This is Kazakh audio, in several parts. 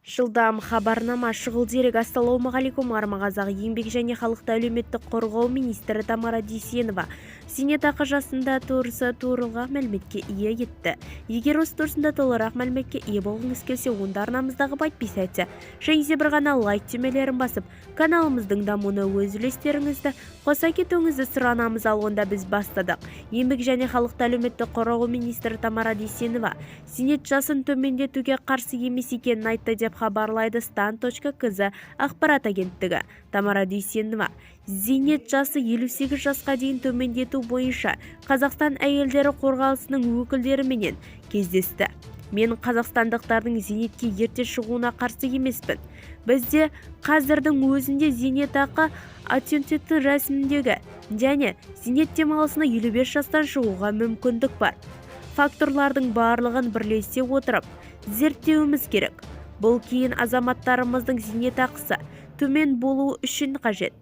Жылдам хабарнама шұғыл дерек. Ассалаумағалейкум, армағазақ еңбек және халықты әлеуметтік қорғау министрі Тамара Дүйсенова зейнетақы жасында турсы турылға мәліметке ие етті. Егер осы турсында толығырақ мәліметке ие болғыңыз келсе, онда арнамыздағы подписаться және де бір ғана лайк түймелерін басып, каналымыздың дамуына өз үлестеріңізді қоса кетуіңізді сұранамыз. Ал онда біз бастадық. Еңбек және халықты әлеуметтік қорғау министрі Тамара Дүйсенова зейнет жасын төмендетуге қарсы емес екенін айтты деп хабарлайды stan.kz ақпарат агенттігі. Тамара Дүйсенова зейнет жасы 58 жасқа дейін төмендету бойынша Қазақстан әйелдері қорғалысының өкілдеріменен кездесті. Мен қазақстандықтардың зейнетке ерте шығуына қарсы емеспін. Бізде қазірдің өзінде зейнетақы аннуитеті рәсімдегі және зейнет демалысына 55 жастан шығуға мүмкіндік бар. Факторлардың барлығын бірлесе отырып зерттеуіміз керек. Бұл кейін азаматтарымыздың зейнетақысы төмен болуы үшін қажет.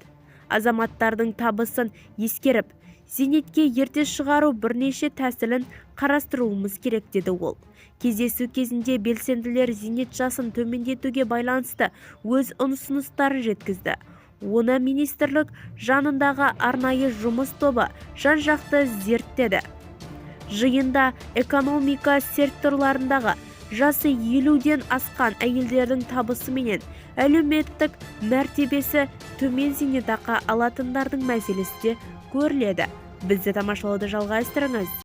Азаматтардың табысын ескеріп, зейнетке ерте шығару бірнеше тәсілін қарастыруымыз керек, деді ол. Кездесу кезінде белсенділер зейнет жасын төмендетуге байланысты өз ұсыныстарын жеткізді. Оны министрлік жанындағы арнайы жұмыс тобы жан-жақты зерттеді. Жиында экономика секторларындағы жасы 50-ден асқан әйелдердің табысы менен әлеуметтік мәртебесі төмен зейнетақы алатындардың мәселесі де көріледі. Бізді тамашалауды жалғастырыңыз.